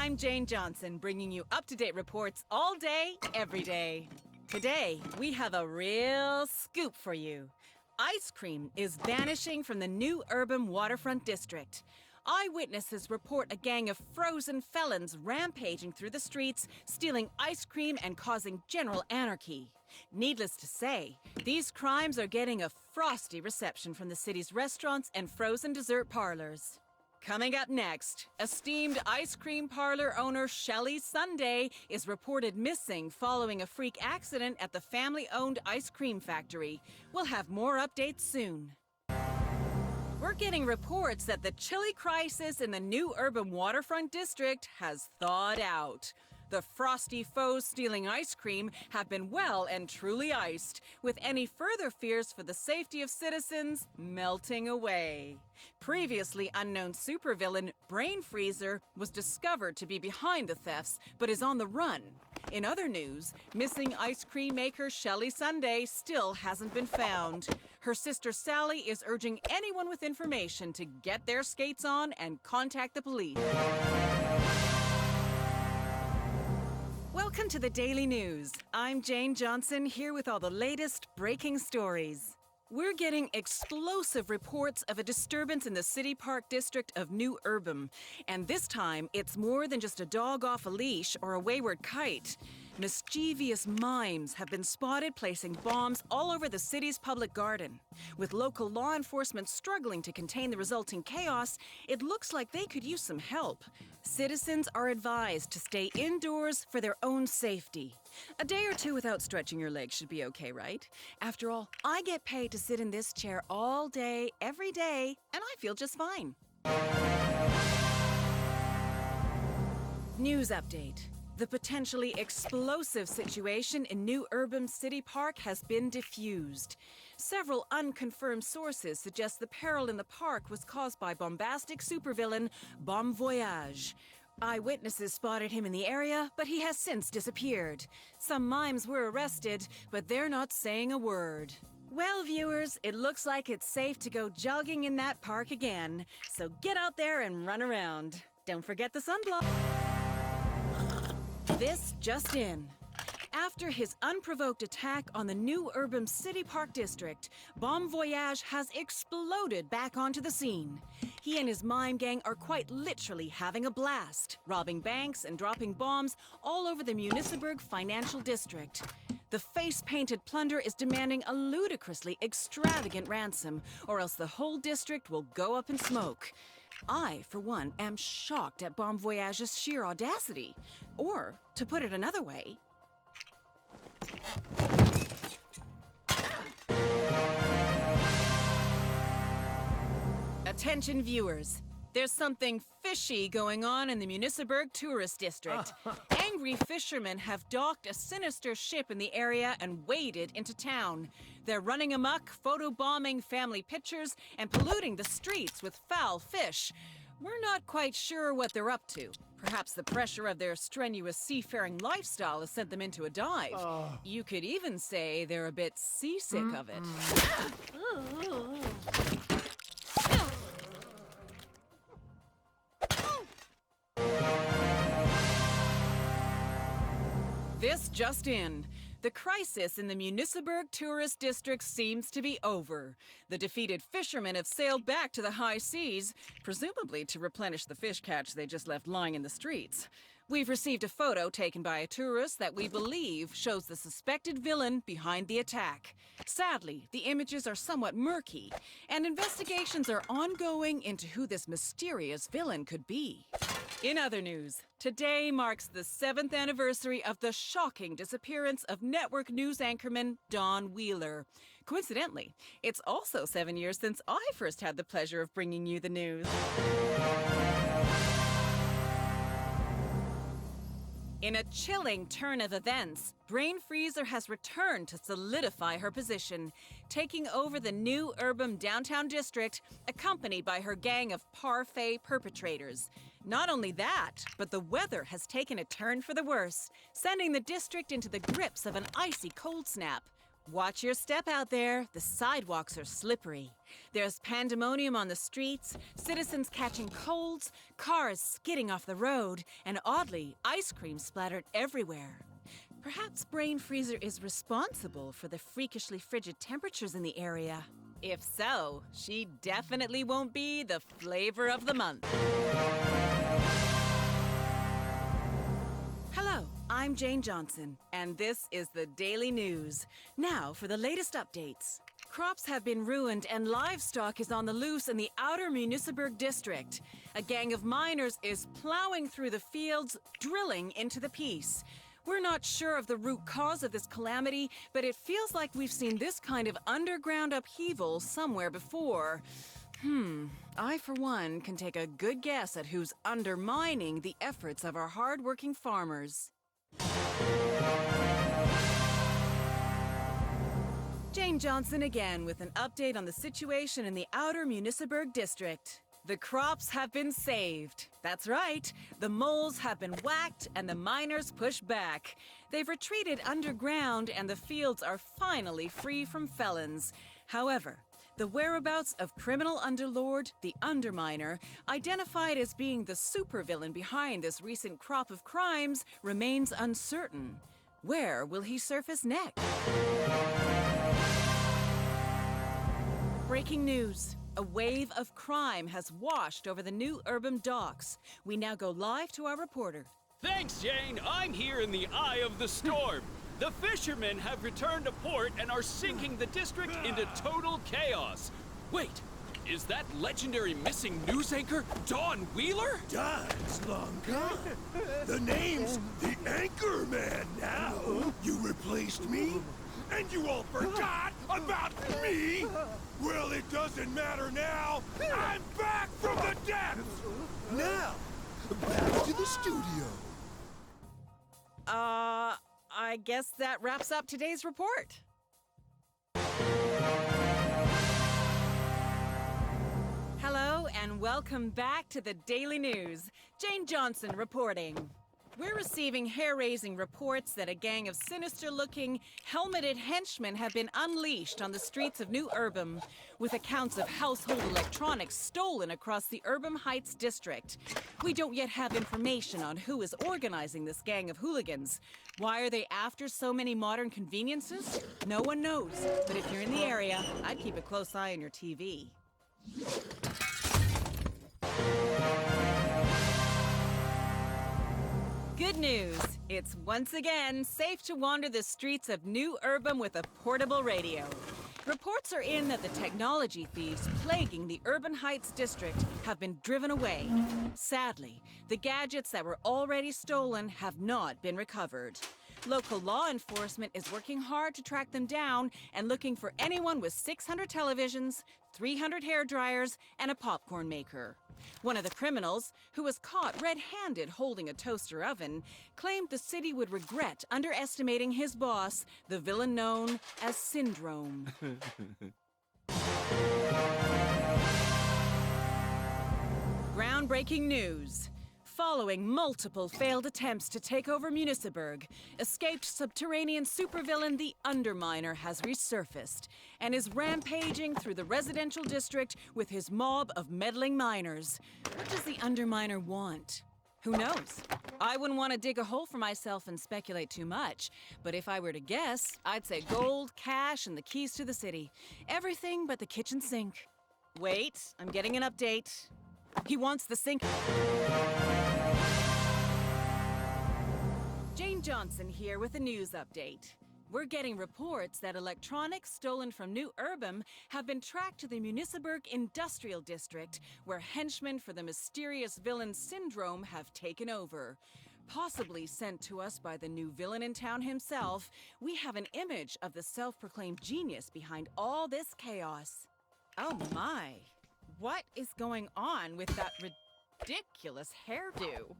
I'm Jane Johnson, bringing you up-to-date reports all day, every day. Today, we have a real scoop for you. Ice cream is vanishing from the New Urban Waterfront District. Eyewitnesses report a gang of frozen felons rampaging through the streets, stealing ice cream and causing general anarchy. Needless to say, these crimes are getting a frosty reception from the city's restaurants and frozen dessert parlors. Coming up next, esteemed ice cream parlor owner Shelly Sunday is reported missing following a freak accident at the family-owned ice cream factory. We'll have more updates soon. We're getting reports that the chili crisis in the New Urban Waterfront District has thawed out. The frosty foes stealing ice cream have been well and truly iced, with any further fears for the safety of citizens melting away. Previously unknown supervillain Brain Freezer was discovered to be behind the thefts, but is on the run. In other news, missing ice cream maker Shelly Sunday still hasn't been found. Her sister Sally is urging anyone with information to get their skates on and contact the police. Welcome to the Daily News. I'm Jane Johnson, here with all the latest breaking stories. We're getting explosive reports of a disturbance in the City Park district of New Urban. And this time, it's more than just a dog off a leash or a wayward kite. Mischievous mimes have been spotted placing bombs all over the city's public garden. With local law enforcement struggling to contain the resulting chaos, it looks like they could use some help. Citizens are advised to stay indoors for their own safety. A day or two without stretching your legs should be okay, right? After all, I get paid to sit in this chair all day, every day, and I feel just fine. News update. The potentially explosive situation in New Urban City Park has been diffused. Several unconfirmed sources suggest the peril in the park was caused by bombastic supervillain Bon Voyage. Eyewitnesses spotted him in the area, but he has since disappeared. Some mimes were arrested, but they're not saying a word. Well, viewers, it looks like it's safe to go jogging in that park again. So get out there and run around. Don't forget the sunblock. This just in. After his unprovoked attack on the New Urban City Park District, Bon Voyage has exploded back onto the scene. He and his mime gang are quite literally having a blast, robbing banks and dropping bombs all over the Municipalburg financial district. The face-painted plunder is demanding a ludicrously extravagant ransom, or else the whole district will go up in smoke. I, for one, am shocked at Bon Voyage's sheer audacity. Or, to put it another way, attention viewers, there's something fishy going on in the Municipalburg tourist district. Angry fishermen have docked a sinister ship in the area and waded into town. They're running amok, photobombing family pictures, and polluting the streets with foul fish. We're not quite sure what they're up to. Perhaps the pressure of their strenuous seafaring lifestyle has sent them into a dive. You could even say they're a bit seasick of it. This just in. The crisis in the Municipalburg tourist district seems to be over. The defeated fishermen have sailed back to the high seas, presumably to replenish the fish catch they just left lying in the streets. We've received a photo taken by a tourist that we believe shows the suspected villain behind the attack. Sadly, the images are somewhat murky, and investigations are ongoing into who this mysterious villain could be. In other news, today marks the 7th anniversary of the shocking disappearance of network news anchorman Don Wheeler. Coincidentally, it's also 7 years since I first had the pleasure of bringing you the news. In a chilling turn of events, Brain Freezer has returned to solidify her position, taking over the New Urban downtown district, accompanied by her gang of parfait perpetrators. Not only that, but the weather has taken a turn for the worse, sending the district into the grips of an icy cold snap. Watch your step out there. The sidewalks are slippery. There's pandemonium on the streets, citizens catching colds, cars skidding off the road, and oddly, ice cream splattered everywhere. Perhaps Brain Freezer is responsible for the freakishly frigid temperatures in the area. If so, she definitely won't be the flavor of the month. Hello, I'm Jane Johnson, and this is the Daily News. Now for the latest updates. Crops have been ruined and livestock is on the loose in the outer Municiberg district. A gang of miners is plowing through the fields, drilling into the peace. We're not sure of the root cause of this calamity, but it feels like we've seen this kind of underground upheaval somewhere before. I, for one, can take a good guess at who's undermining the efforts of our hard-working farmers. Jane Johnson again with an update on the situation in the outer Municiberg district. The crops have been saved. That's right. The moles have been whacked and the miners pushed back. They've retreated underground and the fields are finally free from felons. However, the whereabouts of criminal underlord, the underminer, identified as being the supervillain behind this recent crop of crimes, remains uncertain. Where will he surface next? Breaking news. A wave of crime has washed over the new urban docks. We now go live to our reporter. Thanks, Jane. I'm here in the eye of the storm. The fishermen have returned to port and are sinking the district into total chaos. Wait, is that legendary missing news anchor, Dawn Wheeler? Dawn's long gone. The name's the Anchor Man now. You replaced me? And you all forgot about me? Well, it doesn't matter now. I'm back from the depths. Now, back to the studio. I guess that wraps up today's report. Hello and welcome back to the Daily News. Jane Johnson reporting. We're receiving hair-raising reports that a gang of sinister-looking, helmeted henchmen have been unleashed on the streets of New Urbam, with accounts of household electronics stolen across the Urbam Heights district. We don't yet have information on who is organizing this gang of hooligans. Why are they after so many modern conveniences? No one knows, but if you're in the area, I'd keep a close eye on your TV. Good news! It's once again safe to wander the streets of New Urbam with a portable radio. Reports are in that the technology thieves plaguing the Urban Heights district have been driven away. Sadly, the gadgets that were already stolen have not been recovered. Local law enforcement is working hard to track them down and looking for anyone with 600 televisions, 300 hair dryers, and a popcorn maker. One of the criminals, who was caught red-handed holding a toaster oven, claimed the city would regret underestimating his boss, the villain known as Syndrome. Groundbreaking news. Following multiple failed attempts to take over Municiberg, escaped subterranean supervillain the Underminer has resurfaced and is rampaging through the residential district with his mob of meddling miners. What does the Underminer want? Who knows? I wouldn't want to dig a hole for myself and speculate too much, but if I were to guess, I'd say gold, cash, and the keys to the city. Everything but the kitchen sink. Wait, I'm getting an update. He wants the sink. Jane Johnson here with a news update. We're getting reports that electronics stolen from New Urbam have been tracked to the Municiberg Industrial District, where henchmen for the mysterious villain Syndrome have taken over. Possibly sent to us by the new villain in town himself, we have an image of the self-proclaimed genius behind all this chaos. Oh my! What is going on with that ridiculous hairdo?